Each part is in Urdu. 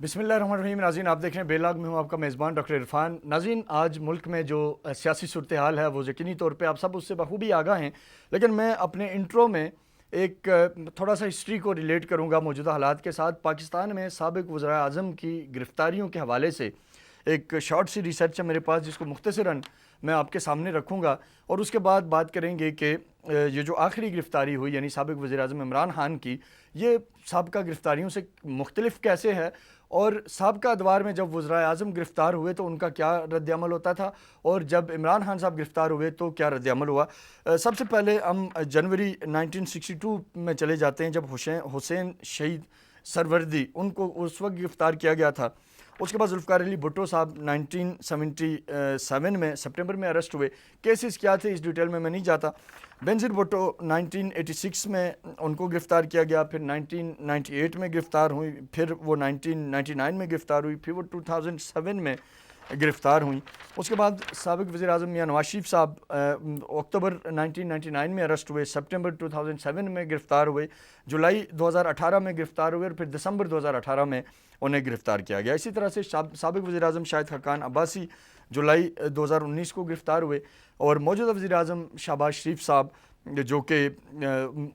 بسم اللہ الرحمن الرحیم۔ ناظرین آپ دیکھ رہے ہیں بیلاگ میں ہوں آپ کا میزبان ڈاکٹر عرفان۔ ناظرین آج ملک میں جو سیاسی صورتحال ہے وہ یقینی طور پہ آپ سب اس سے بخوبی آگاہ ہیں، لیکن میں اپنے انٹرو میں ایک تھوڑا سا ہسٹری کو ریلیٹ کروں گا موجودہ حالات کے ساتھ۔ پاکستان میں سابق وزراء اعظم کی گرفتاریوں کے حوالے سے ایک شارٹ سی ریسرچ ہے میرے پاس جس کو مختصراً میں آپ کے سامنے رکھوں گا، اور اس کے بعد بات کریں گے کہ یہ جو آخری گرفتاری ہوئی یعنی سابق وزیر اعظم عمران خان کی، یہ سابقہ گرفتاریوں سے مختلف کیسے ہے، اور سابقہ ادوار میں جب وزراء اعظم گرفتار ہوئے تو ان کا کیا رد عمل ہوتا تھا، اور جب عمران خان صاحب گرفتار ہوئے تو کیا رد عمل ہوا۔ سب سے پہلے ہم جنوری 1962 میں چلے جاتے ہیں جب حسین شہید سروردی ان کو اس وقت گرفتار کیا گیا تھا۔ اس کے بعد ذوالفقار علی بھٹو صاحب 1977 میں سپٹمبر میں اریسٹ ہوئے۔ کیسز کیا تھے اس ڈیٹیل میں نہیں جاتا۔ بینظیر بھٹو 1986 میں ان کو گرفتار کیا گیا، پھر 1998 میں گرفتار ہوئی، پھر وہ 1999 میں گرفتار ہوئی، پھر وہ 2007 میں گرفتار ہوئیں۔ اس کے بعد سابق وزیر اعظم میاں نواز شریف صاحب اکتوبر 1999 میں اریسٹ ہوئے، سپٹمبر 2007 میں گرفتار ہوئے، جولائی 2018 میں گرفتار ہوئے، اور پھر دسمبر 2018 میں انہیں گرفتار کیا گیا۔ اسی طرح سے سابق وزیر اعظم شاہد خاقان عباسی جولائی 2019 کو گرفتار ہوئے، اور موجودہ وزیر اعظم شہباز شریف صاحب جو کہ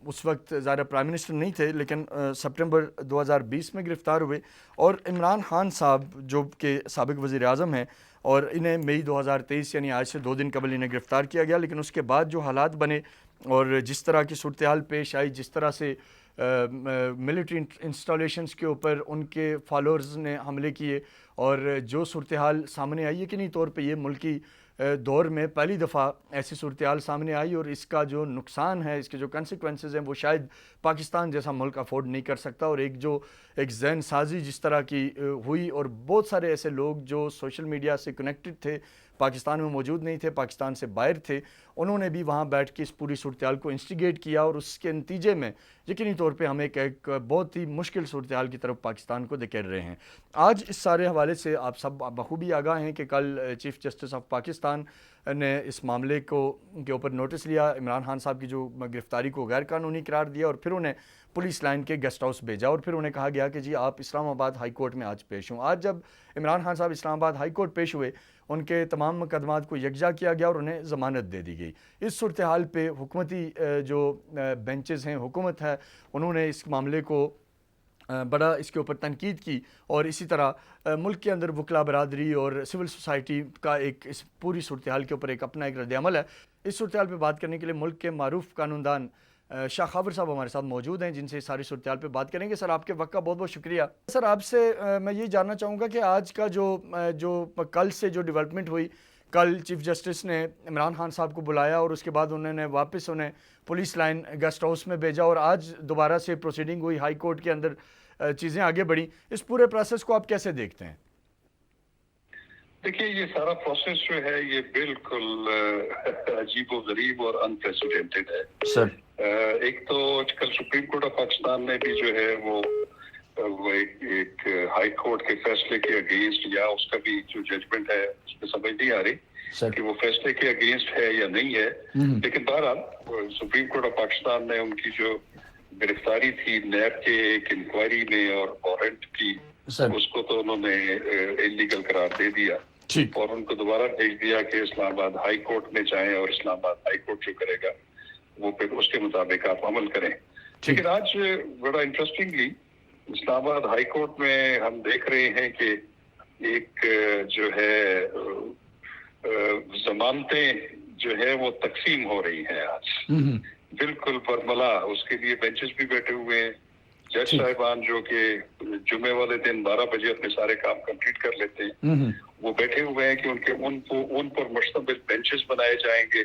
اس وقت ظاہر پرائم منسٹر نہیں تھے لیکن سپٹمبر 2020 میں گرفتار ہوئے، اور عمران خان صاحب جو کہ سابق وزیر اعظم ہیں اور انہیں مئی 2023 یعنی آج سے 2 دن قبل انہیں گرفتار کیا گیا، لیکن اس کے بعد جو حالات بنے اور جس طرح کی صورتحال پیش آئی، جس طرح سے ملٹری انسٹالیشنز کے اوپر ان کے فالوورز نے حملے کیے، اور جو صورتحال سامنے آئی، یقینی طور پہ یہ ملکی دور میں پہلی دفعہ ایسی صورتحال سامنے آئی، اور اس کا جو نقصان ہے، اس کے جو کنسیکوینسز ہیں وہ شاید پاکستان جیسا ملک افورڈ نہیں کر سکتا۔ اور ایک ذہن سازی جس طرح کی ہوئی، اور بہت سارے ایسے لوگ جو سوشل میڈیا سے کنیکٹڈ تھے، پاکستان میں موجود نہیں تھے، پاکستان سے باہر تھے، انہوں نے بھی وہاں بیٹھ کے اس پوری صورتحال کو انسٹیگیٹ کیا، اور اس کے نتیجے میں یقینی طور پہ ہم ایک بہت ہی مشکل صورتحال کی طرف پاکستان کو دھکیل رہے ہیں۔ آج اس سارے حوالے سے آپ سب بخوبی آگاہ ہیں کہ کل چیف جسٹس آف پاکستان نے اس معاملے کے اوپر نوٹس لیا، عمران خان صاحب کی جو گرفتاری کو غیر قانونی قرار دیا، اور پھر انہیں پولیس لائن کے گیسٹ ہاؤس بھیجا، اور پھر انہیں کہا گیا کہ جی آپ اسلام آباد ہائی کورٹ میں آج پیش ہوں۔ آج جب عمران خان صاحب اسلام آباد ہائی کورٹ پیش ہوئے، ان کے تمام مقدمات کو یکجا کیا گیا اور انہیں ضمانت دے دی گئی۔ اس صورتحال پہ حکومتی جو بینچز ہیں، حکومت ہے، انہوں نے اس معاملے کو بڑا اس کے اوپر تنقید کی، اور اسی طرح ملک کے اندر وکلا برادری اور سول سوسائٹی کا اس پوری صورتحال کے اوپر اپنا ایک رد عمل ہے۔ اس صورتحال پہ بات کرنے کے لیے ملک کے معروف قانون شاہ خاور صاحب ہمارے ساتھ موجود ہیں، جن سے ساری صورتحال پہ بات کریں گے۔ سر آپ کے وقت کا بہت بہت شکریہ۔ سر آپ سے میں یہ جاننا چاہوں گا کہ آج کا جو کل سے جو ڈیولپمنٹ ہوئی، کل چیف جسٹس نے عمران خان صاحب کو بلایا، اور اس کے بعد انہوں نے واپس انہیں پولیس لائن گیسٹ ہاؤس میں بھیجا، اور آج دوبارہ سے پروسیڈنگ ہوئی ہائی کورٹ کے اندر، چیزیں آگے بڑھیں۔ اس پورے پروسیس کو آپ کیسے دیکھتے ہیں؟ دیکھیے یہ سارا پروسیس جو ہے یہ بالکل عجیب و غریب اور انپریسیڈنٹڈ ہے۔ سر ایک تو کل سپریم کورٹ آف پاکستان نے بھی جو ہے وہ ایک ہائی کورٹ کے فیصلے کے اگینسٹ، یا اس کا بھی جو ججمنٹ ہے اس میں سمجھ نہیں آ رہی کہ وہ فیصلے کے اگینسٹ ہے یا نہیں ہے، لیکن بہرحال سپریم کورٹ آف پاکستان نے ان کی جو گرفتاری تھی نیب کے ایک انکوائری میں اور وارنٹ کی، اس کو تو انہوں نے انلیگل قرار دے دیا، اور ان کو دوبارہ بھیج دیا کہ اسلام آباد ہائی کورٹ میں جائیں، اور اسلام آباد ہائی کورٹ جو کرے گا وہ پھر اس کے مطابق آپ عمل کریں۔ لیکن آج بڑا انٹرسٹنگلی اسلام آباد ہائی کورٹ میں ہم دیکھ رہے ہیں کہ ایک جو ہے ضمانتیں جو ہے وہ تقسیم ہو رہی ہیں آج بالکل برملا۔ اس کے لیے بینچز بھی بیٹھے ہوئے ہیں، جج صاحبان جو کہ جمعے والے دن 12 بجے اپنے سارے کام کمپلیٹ کر لیتے ہیں، وہ بیٹھے ہوئے ہیں کہ ان پر مشتمل بینچز بنائے جائیں گے،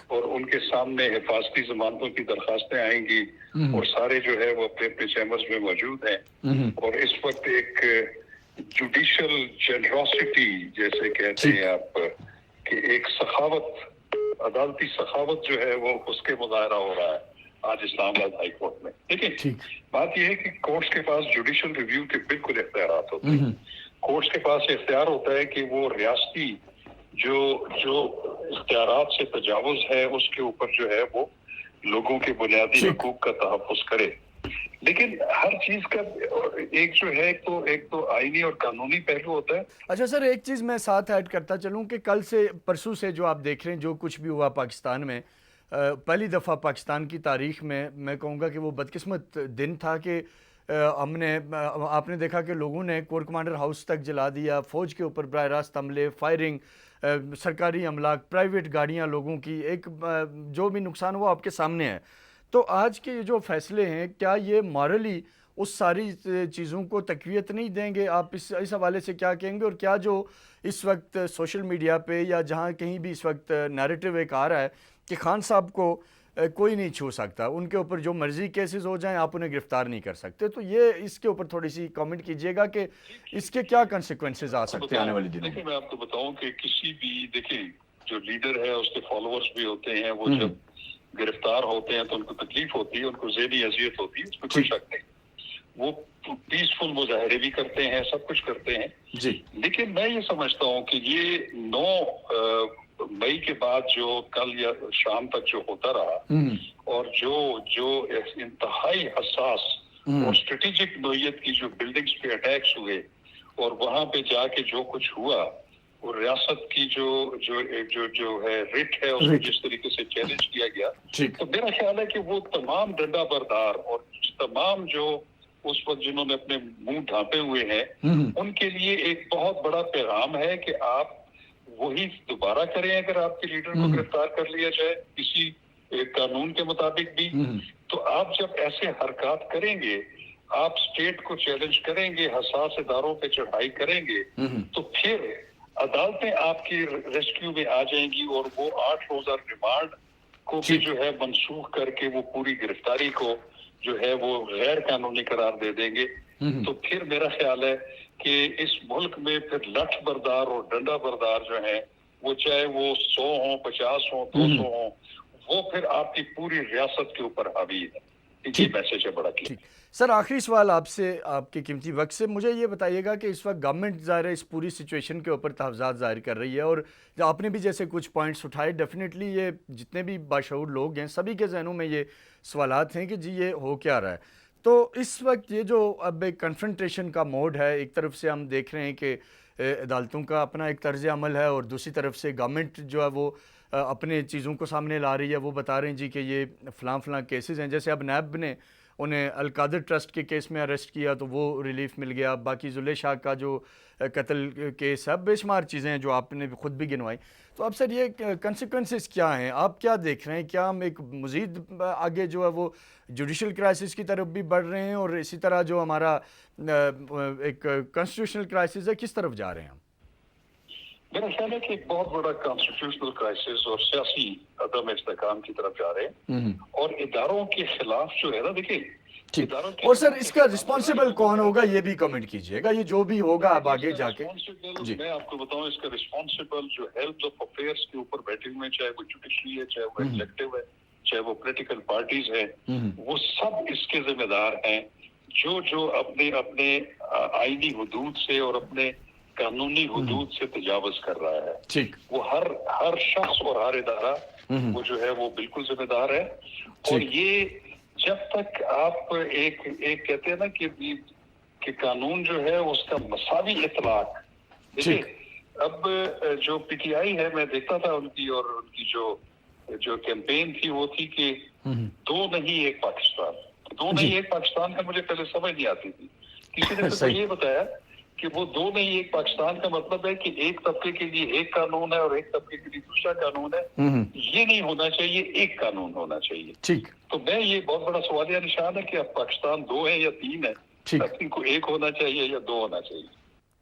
اور ان کے سامنے حفاظتی ضمانتوں کی درخواستیں آئیں گی، اور سارے جو ہے وہ اپنے اپنے چیمبرز میں موجود ہیں، اور اس وقت ایک جوڈیشل جنراسٹی جیسے کہتے ہیں آپ کہ ایک سخاوت، عدالتی سخاوت جو ہے وہ اس کے مظاہرہ ہو رہا ہے آج اسلام آباد ہائی کورٹ میں۔ دیکھیں بات یہ ہے کہ کورٹس کے پاس جوڈیشل ریویو کے بالکل اختیارات ہوتے ہیں۔ کورٹس کے پاس اختیار ہوتا ہے کہ وہ ریاستی جو اختیارات سے تجاوز ہے اس کے اوپر جو ہے وہ لوگوں کے بنیادی حقوق کا تحفظ کرے، لیکن ہر چیز کا ایک جو ہے ایک تو آئینی اور قانونی پہلو ہوتا ہے. اچھا سر، ایک چیز میں ساتھ ایڈ کرتا چلوں کہ کل سے پرسوں سے جو آپ دیکھ رہے ہیں جو کچھ بھی ہوا پاکستان میں، پہلی دفعہ پاکستان کی تاریخ میں کہوں گا کہ وہ بدقسمت دن تھا کہ آپ نے دیکھا کہ لوگوں نے کور کمانڈر ہاؤس تک جلا دیا، فوج کے اوپر براہ راست حملے، فائرنگ، سرکاری املاک، پرائیویٹ گاڑیاں لوگوں کی، ایک جو بھی نقصان ہوا آپ کے سامنے ہے. تو آج کے جو فیصلے ہیں کیا یہ مارلی اس ساری چیزوں کو تقویت نہیں دیں گے؟ آپ اس حوالے سے کیا کہیں گے؟ اور کیا جو اس وقت سوشل میڈیا پہ یا جہاں کہیں بھی اس وقت نیریٹو ایک آ رہا ہے کہ خان صاحب کو کوئی نہیں چھو سکتا، ان کے اوپر جو مرضی کیسز ہو جائیں آپ انہیں گرفتار نہیں کر سکتے، تو یہ اس کے اوپر تھوڑی سی کامنٹ کیجئے گا کہ اس کے کیا کنسیکوینسز آ سکتے ہیں آنے والی دنوں میں؟ دیکھیں میں آپ کو بتاؤں کہ کسی بھی دیکھیں جو لیڈر ہے اس کے فالوورز بھی ہوتے ہیں، وہ جب گرفتار ہوتے ہیں تو ان کو تکلیف ہوتی ہے، ان کو ذہنی اذیت ہوتی ہے، اس میں کوئی شک نہیں. وہ پیسفل مظاہرے بھی کرتے ہیں، سب کچھ کرتے ہیں جی. لیکن میں یہ سمجھتا ہوں کہ یہ 9 مئی کے بعد جو کل یا شام تک جو ہوتا رہا اور جو انتہائی حساس اور اسٹریٹجک نوعیت کی جو بلڈنگز پہ اٹیکس ہوئے اور وہاں پہ جا کے جو کچھ ہوا اور ریاست کی جو ہے رٹ ہے اس کو جس طریقے سے چیلنج کیا گیا، تو میرا خیال ہے کہ وہ تمام ڈنڈا بردار اور تمام جو اس وقت جنہوں نے اپنے منہ ڈھانپے ہوئے ہیں ان کے لیے ایک بہت بڑا پیغام ہے کہ آپ وہی دوبارہ کریں. اگر آپ کے لیڈر کو گرفتار کر لیا جائے کسی قانون کے مطابق بھی، تو آپ جب ایسے حرکات کریں گے، آپ اسٹیٹ کو چیلنج کریں گے، حساس اداروں پہ چڑھائی کریں گے، تو پھر عدالتیں آپ کی ریسکیو میں آ جائیں گی اور وہ 8 روزہ ریمانڈ کو بھی جو ہے منسوخ کر کے وہ پوری گرفتاری کو جو ہے وہ غیر قانونی قرار دے دیں گے. تو پھر میرا خیال ہے کہ اس ملک میں پھر لٹھ بردار اور ڈنڈا بردار جو ہیں وہ چاہے وہ 100 ہوں، 50 ہوں، 200 ہوں، وہ پھر آپ کی پوری ریاست کے اوپر حاوی ہے. یہ میسج ہے بڑا کلیئر. سر آخری سوال آپ سے، آپ کے قیمتی وقت سے، مجھے یہ بتائیے گا کہ اس وقت گورنمنٹ ظاہر ہے اس پوری سچویشن کے اوپر تحفظات ظاہر کر رہی ہے، اور آپ نے بھی جیسے کچھ پوائنٹس اٹھائے، ڈیفینیٹلی یہ جتنے بھی باشعور لوگ ہیں سبھی کے ذہنوں میں یہ سوالات ہیں کہ جی یہ ہو کیا رہا ہے. تو اس وقت یہ جو اب ایک کنفرنٹیشن کا موڈ ہے، ایک طرف سے ہم دیکھ رہے ہیں کہ عدالتوں کا اپنا ایک طرز عمل ہے اور دوسری طرف سے گورنمنٹ جو ہے وہ اپنے چیزوں کو سامنے لا رہی ہے، وہ بتا رہے ہیں جی کہ یہ فلاں کیسز ہیں. جیسے اب نیب نے انہیں القادر ٹرسٹ کے کیس میں اریسٹ کیا تو وہ ریلیف مل گیا، باقی زلیخا کا جو قتل کیس ہے، بے شمار چیزیں ہیں جو آپ نے خود بھی گنوائی. تو اب سر یہ کنسیکوینسز کیا ہیں، آپ کیا دیکھ رہے ہیں؟ کیا ہم ایک مزید آگے جو ہے وہ جوڈیشل کرائسس کی طرف بھی بڑھ رہے ہیں، اور اسی طرح جو ہمارا ایک کانسٹیٹیوشنل کرائسس ہے کس طرف جا رہے ہیں ہم؟ میرا خیال ہے کہ ایک بہت بڑا کانسٹیٹیوشنل کرائسس اور سیاسی عدم استحکام کی طرف جا رہے ہیں اور اداروں کے خلاف جو ہے نا، دیکھیں اور سر اس کا رسپانسبل کون ہوگا یہ بھی کمنٹ کیجئے گا، یہ جو بھی ہوگا اب آگے جا کے. جی میں آپ کو بتاؤں اس کا رسپانسبل جو ہیلتھ آف افیئرس کے اوپر بیٹھے ہوئے ہیں، چاہے وہ جوڈیشری ہے، چاہے وہ ایگزیکٹو ہے، چاہے وہ پولیٹیکل پارٹیز ہیں، وہ سب اس کے ذمہ دار ہیں جو اپنے آئینی حدود سے اور اپنے قانونی حدود سے تجاوز کر رہا ہے. وہ ہر شخص اور ہر ادارہ وہ جو ہے وہ بالکل ذمہ دار ہے. اور یہ جب تک آپ ایک کہتے ہیں نا کہ قانون جو ہے اس کا مساوی اطلاق، دیکھیں اب جو پی ٹی آئی ہے میں دیکھتا تھا ان کی، اور ان کی جو کیمپین تھی وہ تھی کہ 2 نہیں ایک پاکستان. 2 نہیں ایک پاکستان کا مجھے پہلے سمجھ نہیں آتی تھی. کسی نے مجھے یہ بتایا کہ وہ 2 نہیں ایک پاکستان کا مطلب ہے کہ ایک طبقے کے لیے ایک قانون ہے اور ایک طبقے کے لیے دوسرا قانون ہے. یہ نہیں ہونا چاہیے، ایک قانون ہونا چاہیے. تو میں یہ بہت بڑا سوالیہ نشان ہے کہ اب پاکستان 2 ہے یا 3 ہے، ان کو ایک ہونا چاہیے یا 2 ہونا چاہیے.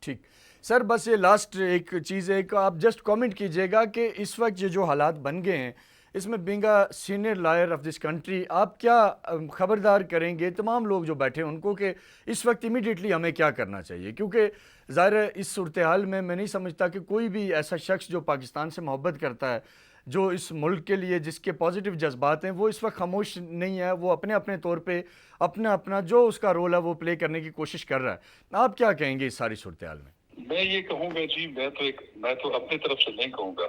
ٹھیک سر، بس یہ لاسٹ ایک چیز ہے کہ آپ جسٹ کامنٹ کیجئے گا کہ اس وقت یہ جو حالات بن گئے ہیں اس میں being a senior lawyer of this country آپ کیا خبردار کریں گے تمام لوگ جو بیٹھے ہیں ان کو کہ اس وقت امیڈیٹلی ہمیں کیا کرنا چاہیے؟ کیونکہ ظاہر ہے اس صورتحال میں نہیں سمجھتا کہ کوئی بھی ایسا شخص جو پاکستان سے محبت کرتا ہے، جو اس ملک کے لیے جس کے پازیٹیو جذبات ہیں، وہ اس وقت خاموش نہیں ہے. وہ اپنے طور پہ اپنا جو اس کا رول ہے وہ پلے کرنے کی کوشش کر رہا ہے. آپ کیا کہیں گے اس ساری صورتحال میں؟ میں یہ کہوں گا جی، میں تو اپنی طرف سے نہیں کہوں گا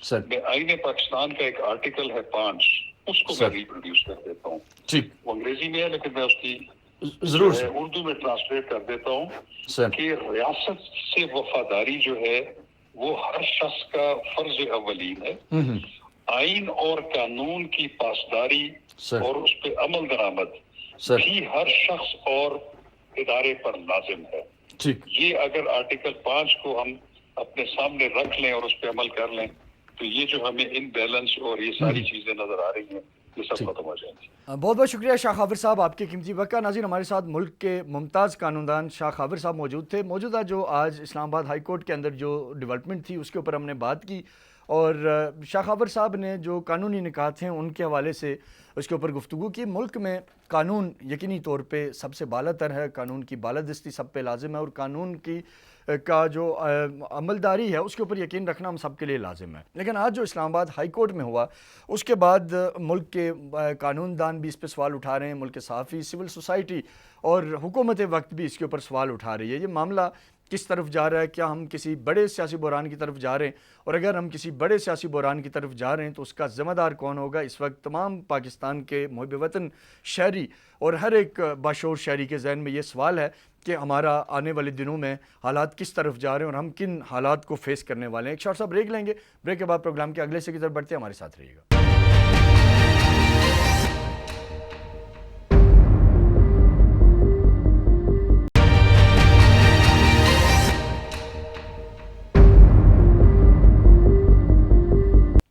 سر. میں آئین پاکستان کا ایک آرٹیکل ہے 5، اس کو میں ریپروڈیوس کر دیتا ہوں. وہ انگریزی میں ہے لیکن میں اس کی ضرور سر. اردو میں ٹرانسلیٹ کر دیتا ہوں سر کہ ریاست سے وفاداری جو ہے وہ ہر شخص کا فرض اولین ہے. آئین اور قانون کی پاسداری اور اس پہ عمل درآمد بھی ہر شخص اور ادارے پر لازم ہے. یہ اگر آرٹیکل 5 کو ہم اپنے سامنے رکھ لیں اور اس پہ عمل کر لیں تو یہ جو ہمیں ان بیلنس اور یہ ساری چیزیں نظر آ رہی ہیں یہ سب ختم ہو جائیں گی. بہت بہت شکریہ شاہ خاور صاحب آپ کے قیمتی وقت کا. ناظرین ہمارے ساتھ ملک کے ممتاز قانون دان شاہ خاور صاحب موجود تھے. موجودہ جو آج اسلام آباد ہائی کورٹ کے اندر جو ڈیولپمنٹ تھی اس کے اوپر ہم نے بات کی اور شاہ خاور صاحب نے جو قانونی نکات ہیں ان کے حوالے سے اس کے اوپر گفتگو کی. ملک میں قانون یقینی طور پہ سب سے بالا تر ہے, قانون کی بالادستی سب پہ لازم ہے اور قانون کی کا جو عملداری ہے اس کے اوپر یقین رکھنا ہم سب کے لیے لازم ہے. لیکن آج جو اسلام آباد ہائی کورٹ میں ہوا اس کے بعد ملک کے قانون دان بھی اس پہ سوال اٹھا رہے ہیں, ملک کے صحافی, سول سوسائٹی اور حکومت وقت بھی اس کے اوپر سوال اٹھا رہی ہے. یہ معاملہ کس طرف جا رہا ہے؟ کیا ہم کسی بڑے سیاسی بحران کی طرف جا رہے ہیں؟ اور اگر ہم کسی بڑے سیاسی بحران کی طرف جا رہے ہیں تو اس کا ذمہ دار کون ہوگا؟ اس وقت تمام پاکستان کے محب وطن شہری اور ہر ایک باشعور شہری کے ذہن میں یہ سوال ہے کہ ہمارا آنے والے دنوں میں حالات کس طرف جا رہے ہیں اور ہم کن حالات کو فیس کرنے والے ہیں. ایک شارٹ سا بریک لیں گے, بریک کے بعد پروگرام کے اگلے سے کی طرف بڑھتے ہیں, ہمارے ساتھ رہیے گا.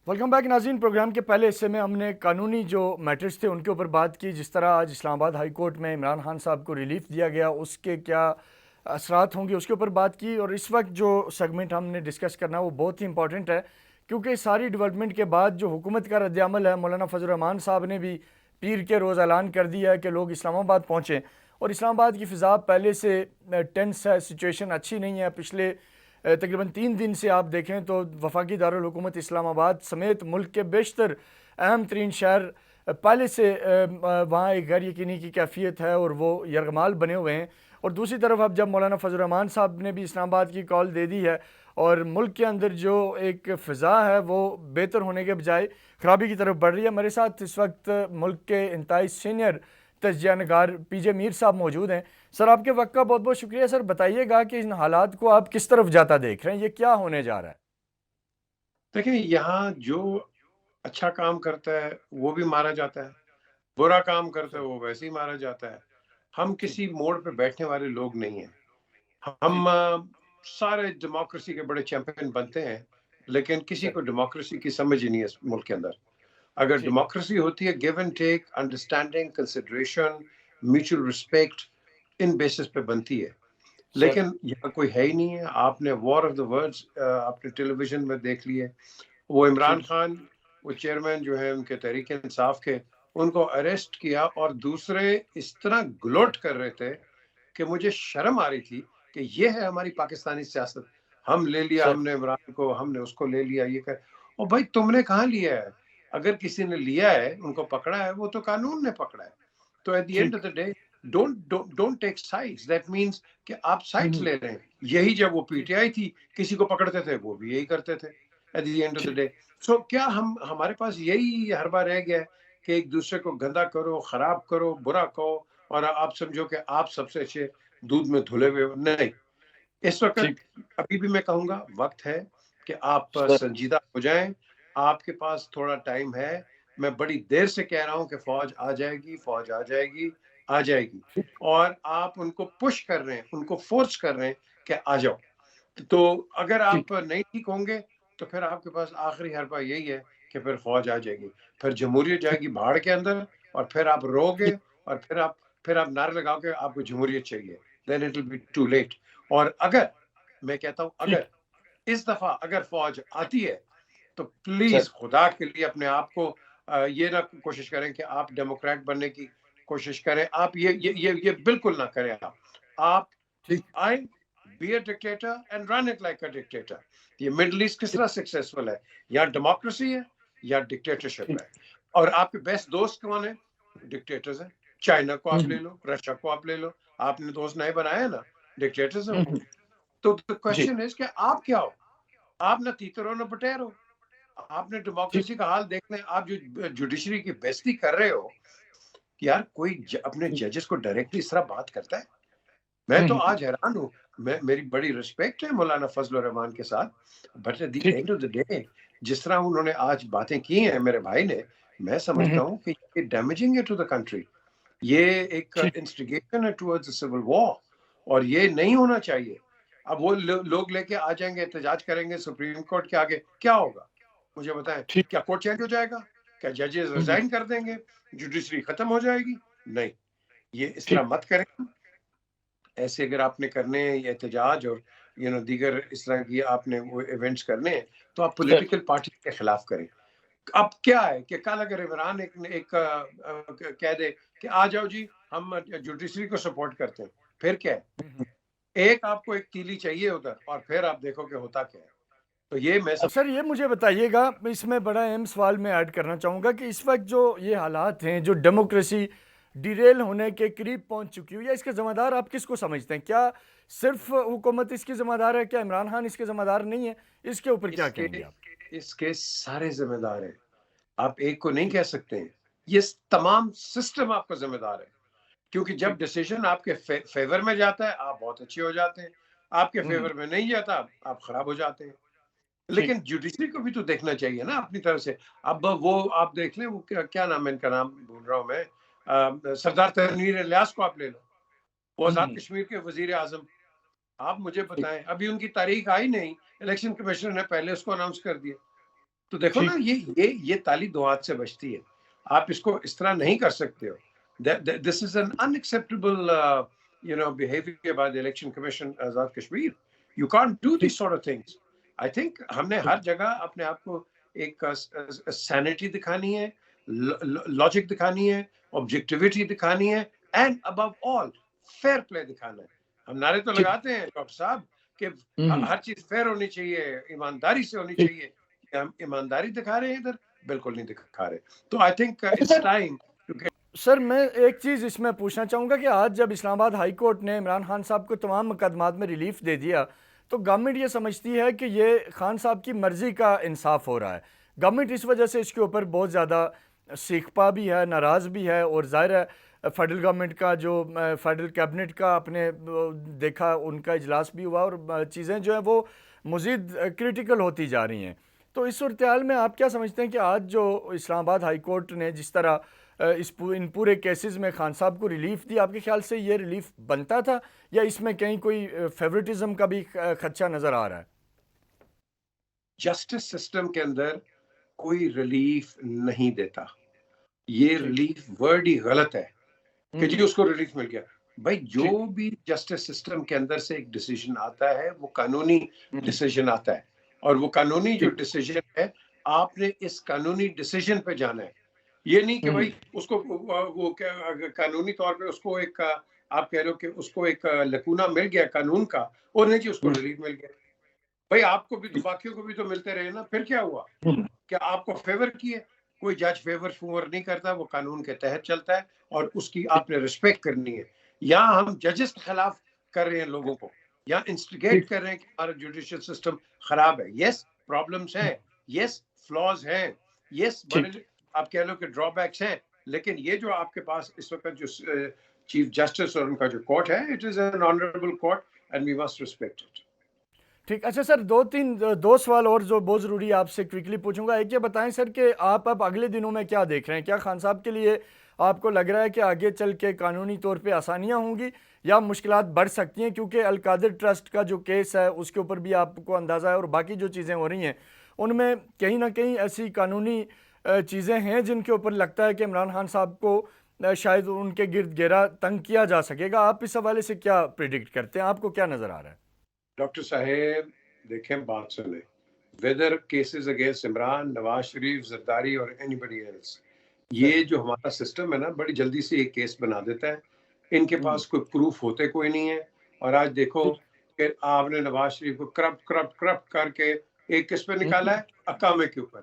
ویلکم بیک ناظرین. پروگرام کے پہلے حصے میں ہم نے قانونی جو میٹرز تھے ان کے اوپر بات کی, جس طرح آج اسلام آباد ہائی کورٹ میں عمران خان صاحب کو ریلیف دیا گیا اس کے کیا اثرات ہوں گے اس کے اوپر بات کی. اور اس وقت جو سیگمنٹ ہم نے ڈسکس کرنا وہ بہت ہی امپورٹنٹ ہے کیونکہ ساری ڈیولپمنٹ کے بعد جو حکومت کا رد عمل ہے, مولانا فضل الرحمان صاحب نے بھی پیر کے روز اعلان کر دیا ہے کہ لوگ اسلام آباد پہنچیں اور اسلام آباد کی فضا پہلے سے ٹینس ہے, سچویشن اچھی نہیں ہے. پچھلے تقریباً 3 دن سے آپ دیکھیں تو وفاقی دارالحکومت اسلام آباد سمیت ملک کے بیشتر اہم ترین شہر پہلے سے وہاں ایک غیر یقینی کی کیفیت ہے اور وہ یرغمال بنے ہوئے ہیں. اور دوسری طرف اب جب مولانا فضل الرحمان صاحب نے بھی اسلام آباد کی کال دے دی ہے اور ملک کے اندر جو ایک فضا ہے وہ بہتر ہونے کے بجائے خرابی کی طرف بڑھ رہی ہے. میرے ساتھ اس وقت ملک کے انتہائی سینئر تجزیہ نگار پی جے میر صاحب موجود ہیں. سر آپ کے وقت کا بہت بہت شکریہ. سر بتائیے گا کہ ان حالات کو آپ کس طرف جاتا دیکھ رہے ہیں, یہ کیا ہونے جا رہا ہے؟ دیکھیں یہاں جو اچھا کام کرتا ہے وہ بھی مارا جاتا ہے, برا کام کرتا ہے وہ ویسے ہی مارا جاتا ہے. ہم کسی موڑ پہ بیٹھنے والے لوگ نہیں ہیں. ہم سارے ڈیموکریسی کے بڑے چیمپئن بنتے ہیں لیکن کسی کو ڈیموکریسی کی سمجھ ہی نہیں ہے اس ملک کے اندر. اگر ڈیموکریسی ہوتی ہے give and take, understanding, consideration, mutual respect, in basis پہ بنتی ہے. لیکن یہاں کوئی ہے ہی نہیں ہے. آپ نے وار آف دا ورڈز آپ نے ٹیلی ویژن میں دیکھ لیے. وہ عمران خان وہ چیئرمین جو ہے ان کے تحریک انصاف کے, ان کو اریسٹ کیا اور دوسرے اس طرح گلوٹ کر رہے تھے کہ مجھے شرم آ رہی تھی کہ یہ ہے ہماری پاکستانی سیاست. ہم لے لیا, ہم نے عمران کو, ہم نے اس کو لے لیا. یہ کہ اور بھائی تم نے کہاں لیا ہے؟ اگر کسی نے لیا ہے, ان کو پکڑا ہے, وہ تو قانون نے پکڑا ہے. تو at the end of the day don't take sides. That means کہ آپ سائڈ لے رہے ہیں. یہی جب وہ پی ٹی آئی تھی کسی کو پکڑتے تھے وہ بھی یہی کرتے تھے at the end of the day. So کیا ہمارے پاس یہی ہر بار رہ گیا ہے کہ ایک دوسرے کو گندا کرو, خراب کرو, برا کہو اور آپ سمجھو کہ آپ سب سے اچھے دودھ میں دھلے ہوئے ہو؟ نہیں. اس وقت ابھی بھی میں کہوں گا وقت ہے کہ آپ سنجیدہ ہو جائیں. آپ کے پاس تھوڑا ٹائم ہے. میں بڑی دیر سے کہہ رہا ہوں کہ فوج آ جائے گی, فوج آ جائے گی, آ جائے گی. اور آپ ان کو پش کر رہے ہیں, ان کو فورس کر رہے ہیں کہ آ جاؤ. تو اگر آپ نہیں ٹھیک ہوں گے تو پھر آپ کے پاس آخری حربہ یہی ہے کہ پھر فوج آ جائے گی, پھر جمہوریت جائے گی بھاڑ کے اندر اور پھر آپ رو گے اور پھر آپ نعرے لگاؤ کہ آپ کو جمہوریت چاہیے. then it will be too late. اور اگر میں کہتا ہوں اگر اس دفعہ اگر فوج آتی ہے تو پلیز خدا کے لیے اپنے آپ کو یہ نہ کوشش کریں کہ آپ ڈیموکریٹ بننے کی کوشش کریں. آپ یہ بالکل نہ کریں. آپ آئیں, be a dictator and run it like a dictator. یہ مڈل ایسٹ کس طرح سکسیسفل ہے؟ یا ڈیموکریسی ہے یا ڈکٹیٹرشپ ہے. اور آپ کے بیسٹ دوست کون ہیں؟ ڈکٹیٹرز ہیں. چائنا کو آپ لے لو, رشیا کو آپ لے لو, آپ نے دوست نئے بنائے نا, ڈکٹیٹرز ہیں. تو کوشچن ہے کہ آپ کیا ہو؟ آپ نہ تیتر ہو نہ بٹیر ہو. آپ نے ڈیموکریسی کا حال دیکھنا ہے. آپ جو جوڈیشری کی بےزتی کر رہے ہو, کہ یار کوئی اپنے ججز کو ڈائریکٹلی اس طرح بات کرتا ہے. میں تو آج حیران ہوں. میری بڑی رسپیکٹ ہے مولانا فضل الرحمان کے ساتھ, but at the end of the day جس طرح انہوں نے آج باتیں کی ہیں میرے بھائی نے, میں سمجھتا ہوں کہ یہ ڈیمیجنگ ہے ٹو دا کنٹری. یہ ایک انسٹیگیشن ہے ٹوورڈز اے سول وار, اور یہ نہیں ہونا چاہیے. اب وہ لوگ لے کے آ جائیں گے, احتجاج کریں گے سپریم کورٹ کے آگے, کیا ہوگا مجھے بتائیں؟ کیا کورٹ چینج ہو جائے گا؟ کیا ججز ریزائن کر دیں گے؟ جوڈیشری ختم ہو جائے گی؟ نہیں, یہ اس طرح مت کریں. ایسے اگر آپ نے کرنے ہیں احتجاج اور دیگر اس طرح کی آپ نے وہ ایونٹس کرنے ہیں تو آپ پولیٹیکل پارٹی کے خلاف کریں. اب کیا ہے کہ کل اگر عمران ایک کہہ دے کہ آ جاؤ جی ہم جوڈیشری کو سپورٹ کرتے ہیں, پھر کیا ہے؟ ایک آپ کو ایک تیلی چاہیے ادھر, اور پھر آپ دیکھو کہ ہوتا کیا ہے. تو یہ میں سر یہ مجھے بتائیے گا, اس میں بڑا اہم سوال میں ایڈ کرنا چاہوں گا کہ اس وقت جو یہ حالات ہیں, جو ڈیموکریسی ڈیریل ہونے کے قریب پہنچ چکی ہوئی ہے, اس کے ذمہ دار آپ کس کو سمجھتے ہیں؟ کیا صرف حکومت اس کی ذمہ دار ہے؟ کیا عمران خان اس کے ذمہ دار نہیں ہے؟ اس کے اوپر کیا کہیں گے آپ؟ اس کے سارے ذمہ دار ہیں, آپ ایک کو نہیں کہہ سکتے ہیں. یہ تمام سسٹم آپ کا ذمہ دار ہے, کیونکہ جب ڈیسیژن آپ کے فیور میں جاتا ہے آپ بہت اچھے ہو جاتے ہیں, آپ کے فیور میں نہیں جاتا آپ خراب ہو جاتے ہیں. لیکن جوڈیشری کو بھی تو دیکھنا چاہیے نا اپنی طرف سے. اب وہ آپ دیکھ لیں, وہ کیا نام ہے ان کا, نام بھول رہا ہوں میں, سردار تنویر الیاس کو آپ لے لو, وہ آزاد کشمیر کے وزیر اعظم. آپ مجھے بتائیں, ابھی ان کی تاریخ آئی نہیں, الیکشن کمیشن نے پہلے اس کو اناؤنس کر دیا. تو دیکھو نا, یہ تالی دو ہاتھ سے بجتی ہے. آپ اس کو اس طرح نہیں کر سکتے ہو. This is an unacceptable behavior by the election commission Azad Kashmir. You can't do these sort of things. I think ہم نے ہر جگہ اپنے آپ کو ایک سینٹی دکھانی ہے, لاجک دکھانی ہے, آبجیکٹیوٹی دکھانی ہے, and above all fair play دکھانا ہے. ہم نعرے تو لگاتے ہیں ڈاکٹر صاحب کہ ہر چیز فیئر ہونی چاہیے, ایمانداری سے ہونی چاہیے. ہم ایمانداری دکھا رہے ہیں ادھر؟ بالکل نہیں دکھا رہے. تو آئی تھنک اٹس ٹائم. سر میں ایک چیز اس میں پوچھنا چاہوں گا کہ آج جب اسلام آباد ہائی کورٹ نے عمران خان صاحب کو تمام مقدمات میں ریلیف دے دیا تو گورنمنٹ یہ سمجھتی ہے کہ یہ خان صاحب کی مرضی کا انصاف ہو رہا ہے. گورنمنٹ اس وجہ سے اس کے اوپر بہت زیادہ سیکھپا بھی ہے, ناراض بھی ہے, اور ظاہر ہے فیڈرل گورنمنٹ کا جو فیڈرل کیبنٹ کا اپنے دیکھا ان کا اجلاس بھی ہوا, اور چیزیں جو ہیں وہ مزید کرٹیکل ہوتی جا رہی ہیں. تو اس صورتحال میں آپ کیا سمجھتے ہیں کہ آج جو اسلام آباد ہائی کورٹ نے جس طرح ان پورے کیسز میں خان صاحب کو ریلیف دی, آپ کے خیال سے یہ ریلیف بنتا تھا یا اس میں کہیں کوئی فیورٹزم کا بھی خدشہ نظر آ رہا ہے؟ جسٹس سسٹم کے اندر کوئی ریلیف نہیں دیتا. یہ ریلیف ورڈ ہی غلط ہے کہ جی اس کو ریلیف مل گیا. بھائی جو بھی جسٹس سسٹم کے اندر سے ایک ڈیسیژن آتا ہے وہ قانونی ڈیسیژن آتا ہے, اور وہ قانونی جو ڈیسیژن ہے آپ نے اس قانونی ڈیسیژن پہ جانا ہے. یہ نہیں کہ بھائی اس کو وہ قانونی طور پہ اس کو ایک آپ کہہ لو کہ اس کو ایک لکونہ مل گیا قانون کا, اور نہیں جی اس کو ریلیف مل گیا. بھائی آپ کو بھی تو باقیوں کو بھی تو ملتے رہے نا, پھر کیا ہوا؟ کیا آپ کو فیور کیے؟ کوئی جج فیور نہیں کرتا, وہ قانون کے تحت چلتا ہے اور اس کی آپ نے رسپیکٹ کرنی ہے. یہاں ہم ججز کے خلاف کر رہے ہیں لوگوں کو, یا انسٹیگیٹ کر رہے ہیں کہ ہمارا جوڈیشل سسٹم خراب ہے. یس پرابلمس ہیں, یس فلاز ہیں, یس آپ کہہ لو کہ ڈرا بیکس ہیں, لیکن یہ جو آپ کے پاس اس وقت جو چیف جسٹس اور ان کا جو کورٹ ہے, it is an honourable court and we must respect it. ٹھیک. اچھا سر, دو سوال اور جو بہت ضروری آپ سے کوئکلی پوچھوں گا. ایک یہ بتائیں سر کہ آپ اب اگلے دنوں میں کیا دیکھ رہے ہیں؟ کیا خان صاحب کے لیے آپ کو لگ رہا ہے کہ آگے چل کے قانونی طور پہ آسانیاں ہوں گی یا مشکلات بڑھ سکتی ہیں؟ کیونکہ القادر ٹرسٹ کا جو کیس ہے اس کے اوپر بھی آپ کو اندازہ ہے, اور باقی جو چیزیں ہو رہی ہیں ان میں کہیں نہ کہیں ایسی قانونی چیزیں ہیں جن کے اوپر لگتا ہے کہ عمران خان صاحب کو شاید ان کے گرد گھیرا تنگ کیا جا سکے گا. آپ اس حوالے سے کیا پریڈکٹ کرتے ہیں؟ آپ کو کیا نظر آ رہا ہے؟ ڈاکٹر صاحب دیکھیں, بات سنیں, weather cases against Imran, Nawaz Sharif, Zardari اور اینی بڈی ایلس, یہ جو ہمارا سسٹم ہے نا بڑی جلدی سے یہ کیس بنا دیتا ہے. ان کے پاس کوئی پروف ہوتے کوئی نہیں ہے. اور آج دیکھو کہ آپ نے نواز شریف کو کرپٹ کر کے ایک کس پہ نکالا ہے, اقامے کے اوپر.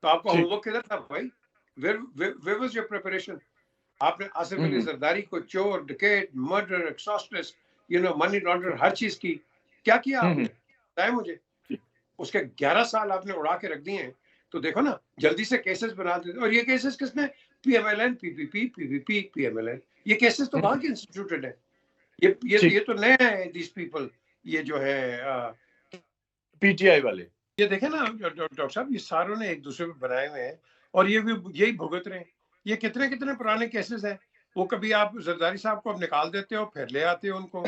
تو آپ کا ہوم ورک کدھر تھا بھائی؟ where was your preparation? آپ نے آصف علی زرداری کو چور, ڈکیٹ, مرڈر, ایکساسٹس, منی لانڈر, ہر چیز کی کیا کیا آپ نے؟ بتائیں مجھے. اس کے 11 سال آپ نے اڑا کے رکھ دیے ہیں. تو دیکھو نا, جلدی سے کیسز بنا دیتے. اور یہ کیسز کس نے PMLN, PPP, PVP, PMLN. یہ کیسز تو وہاں کے انسٹیٹیوٹڈ ہیں. یہ تو نیا ہے. دیس پیپل یہ جو ہے PTI والے, یہ دیکھیں نا ڈاکٹر صاحب, یہ ساروں نے ایک دوسرے پہ بنائے ہوئے ہیں اور یہ بھی یہی بھگت رہے ہیں. یہ کتنے پرانے کیسز ہیں. وہ کبھی آپ زرداری صاحب کو اب نکال دیتے ہو, پھر لے آتے ہو ان کو,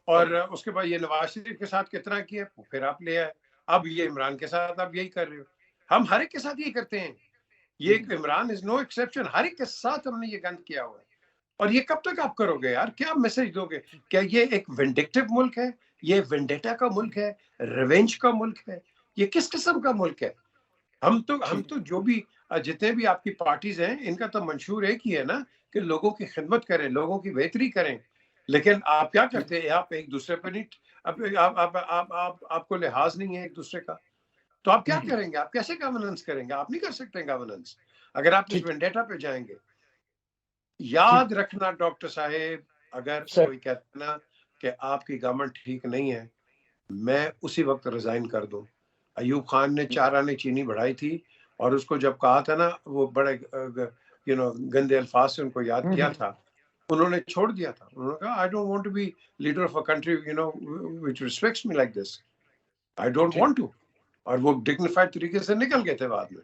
اور اس کے بعد یہ نواز شریف کے ساتھ کتنا کیا, پھر آپ لے آئے. اب یہ عمران کے ساتھ آپ یہی کر رہے ہو. ہم ہر ایک کے ساتھ یہی کرتے ہیں. یہ عمران از نو ایکسیپشن. ہر ایک کے ساتھ ہم نے یہ گند کیا ہوا ہے. اور یہ کب تک آپ کرو گے یار؟ کیا میسج دو گے؟ کیا یہ ایک وینڈکٹیو ملک ہے؟ یہ وینڈیٹا کا ملک ہے؟ ریونج کا ملک ہے؟ یہ کس قسم کا ملک ہے؟ ہم تو جو بھی جتنے بھی آپ کی پارٹیز ہیں, ان کا تو منشور ایک ہی ہے نا کہ لوگوں کی خدمت کریں, لوگوں کی بہتری کریں. لیکن آپ کیا کرتے ہیں؟ آپ ایک دوسرے پہ نہیں, آپ کو لحاظ نہیں ہے ایک دوسرے کا. تو آپ کیا کریں گے؟ آپ کیسے گورننس کریں گے؟ آپ نہیں کر سکتے گورننس اگر آپ اس وینڈیٹا پہ جائیں گے. یاد رکھنا ڈاکٹر صاحب, اگر کوئی کہتا نا کہ آپ کی گورنمنٹ ٹھیک نہیں ہے, میں اسی وقت ریزائن کر دوں. ایوب خان نے 4 آنے چینی بڑھائی تھی, اور اس کو جب کہا تھا نا, وہ بڑے گندے الفاظ سے ان کو یاد کیا تھا, انہوں نے چھوڑ دیا تھا. انہوں نے کہا I don't want to be leader of a country which respects me like this. I don't want to. اور وہ ڈگنیفائڈ طریقے سے نکل گئے تھے بعد میں.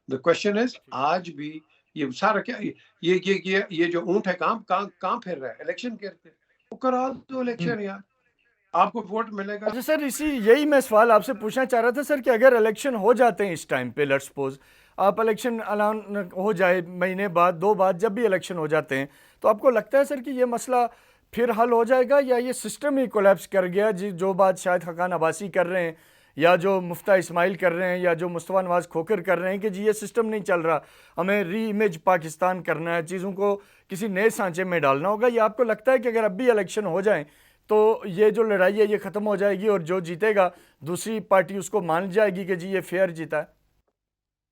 The question is, آج بھی یہ سارا کیا, یہ جو اونٹ ہے کہاں پھر رہا ہے؟ الیکشن کرتے, وہ کرا دو الیکشن یار, آپ کو ووٹ ملے گا. اچھا سر, یہی میں سوال آپ سے پوچھنا چاہ رہا تھا سر, کہ اگر الیکشن ہو جاتے ہیں اس ٹائم پہ, لیٹس سپوز آپ الیکشن اعلان ہو جائے مہینے بعد 2 بعد, جب بھی الیکشن ہو جاتے ہیں, تو آپ کو لگتا ہے سر کہ یہ مسئلہ پھر حل ہو جائے گا, یا یہ سسٹم ہی کولیپس کر گیا؟ جو بات شاید خاقان عباسی کر رہے ہیں, یا جو مفتیٰ اسماعیل کر رہے ہیں, یا جو مصطفیٰ نواز کھوکھر کر رہے ہیں کہ جی یہ سسٹم نہیں چل رہا, ہمیں ری امیج پاکستان کرنا ہے, چیزوں کو کسی نئے سانچے میں ڈالنا ہوگا, یا آپ کو لگتا ہے کہ اگر اب بھی الیکشن ہو جائیں تو یہ جو لڑائی ہے یہ ختم ہو جائے گی, اور جو جیتے گا دوسری پارٹی اس کو مان جائے گی کہ جی یہ فیئر جیتا ہے؟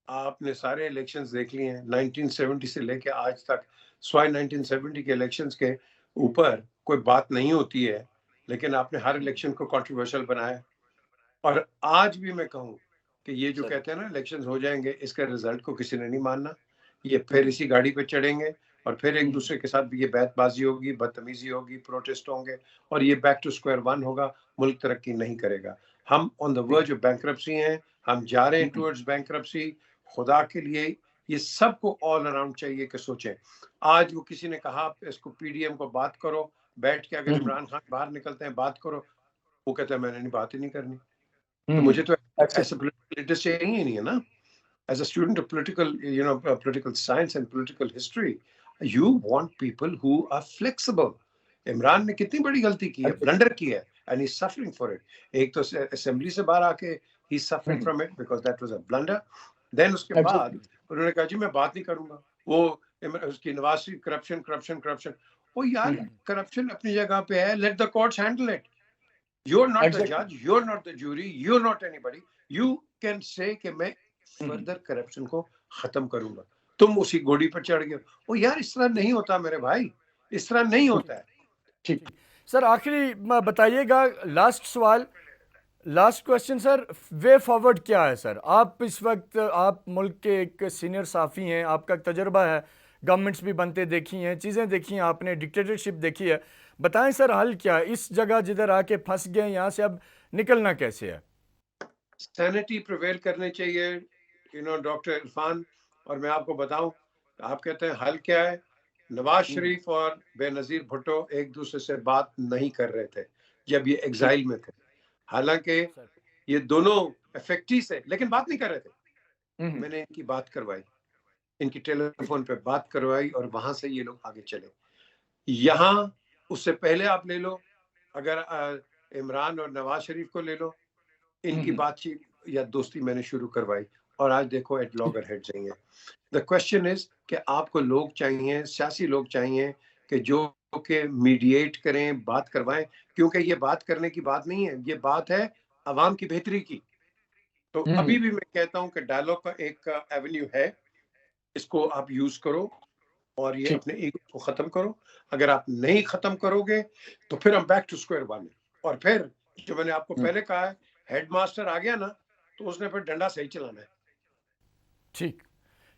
آپ نے سارے الیکشنز دیکھ لیے ہیں 1970 سے لے کے آج تک, سوائے 1970 کے الیکشنز کے اوپر کوئی بات نہیں ہوتی ہے, لیکن آپ نے ہر الیکشن کو کنٹروورشل بنایا. اور آج بھی میں کہوں کہ یہ جو کہتے ہیں نا الیکشنز ہو جائیں گے, اس کا رزلٹ کو کسی نے نہیں ماننا. یہ پھر اسی گاڑی پہ چڑھیں گے, اور پھر ایک دوسرے کے ساتھ بھی یہ بیت بازی ہوگی, بدتمیزی ہوگی, پروٹیسٹ ہوں گے, اور یہ بیک ٹو اسکوائر 1 ہوگا. ملک ترقی نہیں کرے گا. ہم آن دا ورج آف بینکرپسی ہیں, ہم جا رہے ہیں ٹورڈز بینکرپسی. خدا کے لیے یہ سب کو آل اراؤنڈ چاہیے کہ سوچیں. آج وہ کسی نے کہا اس کو PDM کو بات کرو, بیٹھ کے اگر عمران خان باہر نکلتے ہیں بات کرو, وہ کہتا ہے میں نے بات ہی نہیں کرنی. تو مجھے تو ایسا پولیٹیکل لٹریسی چاہیے نہیں ہے نا. As a student of political science and political history, you want people who are flexible. Imran نے کتنی بڑی غلطی کی ہے, بلنڈر کی ہے, and he's suffering for it. ایک تو اسمبلی سے باہر آ کے he's suffering from it because that was a blunder. Then اس کے بعد انہوں نے کہا جی میں بات نہیں کروں گا. وہ اس کی نواز شریف کرپشن. وہ یار کرپشن اپنی جگہ پہ ہے, let the courts handle it. You're not the judge, you're not the jury, you're not anybody. You can say کہ میں فردر کرپشن کو ختم کروں گا. تم اسی گوڑی پر چڑھ گئے. وہ یار اس طرح نہیں ہوتا میرے بھائی, اس طرح نہیں ہوتا ہے. ٹھیک سر, آخری بتائیے گا, لاسٹ سوال, لاسٹ کویسچن سر, وے فارورڈ کیا ہے سر؟ آپ اس وقت, آپ ملک کے ایک سینئر صحافی ہیں, آپ کا تجربہ ہے, گورنمنٹس بھی بنتے دیکھی ہیں, چیزیں دیکھی ہیں آپ نے, ڈکٹیٹرشپ دیکھی ہے, بتائیں سر حل کیا ہے اس جگہ جدھر آ کے پھنس گئے, یہاں سے اب نکلنا کیسے ہے؟ سینٹی پریویل کرنے چاہیے ڈاکٹر عرفان. اور میں آپ کو بتاؤں, آپ کہتے ہیں حل کیا ہے. نواز شریف اور بے نظیر بھٹو ایک دوسرے سے بات نہیں کر رہے تھے جب یہ ایگزائل میں تھے, حالانکہ یہ دونوں افیکٹی سے, لیکن بات نہیں کر رہے تھے. میں نے ان کی بات کروائی, ان کی ٹیلی فون پہ بات کروائی, اور وہاں سے یہ لوگ آگے چلے. یہاں اس سے پہلے آپ لے لو, اگر عمران اور نواز شریف کو لے لو, ان کی بات چیت یا دوستی میں نے شروع کروائی, اور آج دیکھو ایٹ لاگر ہیڈ جائیں گے. دا کوشچن از کہ آپ کو لوگ چاہیے, سیاسی لوگ چاہیے کہ جو کہ میڈییٹ کریں, بات کروائیں, کیونکہ یہ بات کرنے کی بات نہیں ہے, یہ بات ہے عوام کی بہتری کی. تو ابھی بھی میں کہتا ہوں کہ ڈائلاگ کا ایک ایونیو ہے, اس کو آپ یوز کرو, اور یہ اپنے ایگو کو ختم کرو. اگر آپ نہیں ختم کرو گے تو پھر ہم بیک ٹو اسکوائر 1. اور پھر جو میں نے آپ کو پہلے کہا ہے, ہیڈ ماسٹر آ گیا نا, تو اس نے پھر ڈنڈا صحیح چلانا ہے. ٹھیک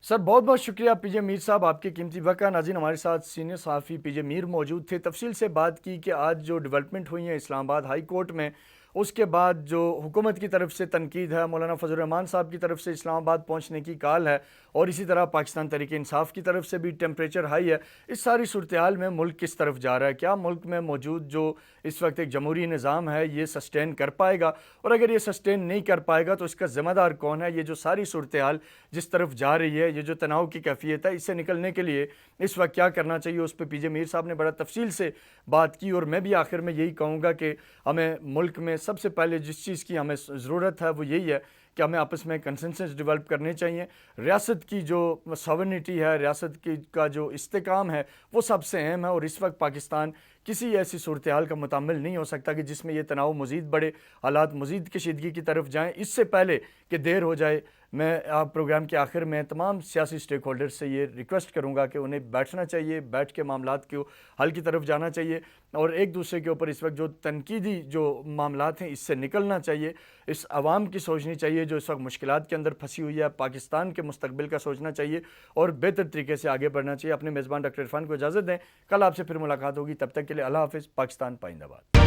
سر بہت بہت شکریہ پی جے میر صاحب، آپ کے قیمتی وقت کا۔ ناظرین، ہمارے ساتھ سینئر صحافی پی جے میر موجود تھے، تفصیل سے بات کی کہ آج جو ڈیولپمنٹ ہوئی ہیں اسلام آباد ہائی کورٹ میں، اس کے بعد جو حکومت کی طرف سے تنقید ہے، مولانا فضل الرحمان صاحب کی طرف سے اسلام آباد پہنچنے کی کال ہے، اور اسی طرح پاکستان تحریک انصاف کی طرف سے بھی ٹیمپریچر ہائی ہے۔ اس ساری صورتحال میں ملک کس طرف جا رہا ہے؟ کیا ملک میں موجود جو اس وقت ایک جمہوری نظام ہے یہ سسٹین کر پائے گا؟ اور اگر یہ سسٹین نہیں کر پائے گا تو اس کا ذمہ دار کون ہے؟ یہ جو ساری صورتحال جس طرف جا رہی ہے، یہ جو تناؤ کی کیفیت ہے، اس سے نکلنے کے لیے اس وقت کیا کرنا چاہیے، اس پہ پی جے میر صاحب نے بڑا تفصیل سے بات کی۔ اور میں بھی آخر میں یہی کہوں گا کہ ہمیں ملک میں سب سے پہلے جس چیز کی ہمیں ضرورت ہے وہ یہی ہے کہ ہمیں آپس میں کنسنسس ڈیولپ کرنے چاہیے۔ ریاست کی جو ساورنٹی ہے، ریاست کی کا جو استحکام ہے، وہ سب سے اہم ہے، اور اس وقت پاکستان کسی ایسی صورتحال کا متحمل نہیں ہو سکتا کہ جس میں یہ تناؤ مزید بڑے، حالات مزید کشیدگی کی طرف جائیں۔ اس سے پہلے کہ دیر ہو جائے، میں آپ پروگرام کے آخر میں تمام سیاسی سٹیک ہولڈر سے یہ ریکویسٹ کروں گا کہ انہیں بیٹھنا چاہیے، بیٹھ کے معاملات کو حل کی طرف جانا چاہیے، اور ایک دوسرے کے اوپر اس وقت جو تنقیدی جو معاملات ہیں اس سے نکلنا چاہیے۔ اس عوام کی سوچنی چاہیے جو اس وقت مشکلات کے اندر پھنسی ہوئی ہے، پاکستان کے مستقبل کا سوچنا چاہیے اور بہتر طریقے سے آگے بڑھنا چاہیے۔ اپنے میزبان ڈاکٹر عرفان کو اجازت دیں، کل آپ سے پھر ملاقات ہوگی، تب تک کے لیے اللہ حافظ۔ پاکستان پائندہ باد۔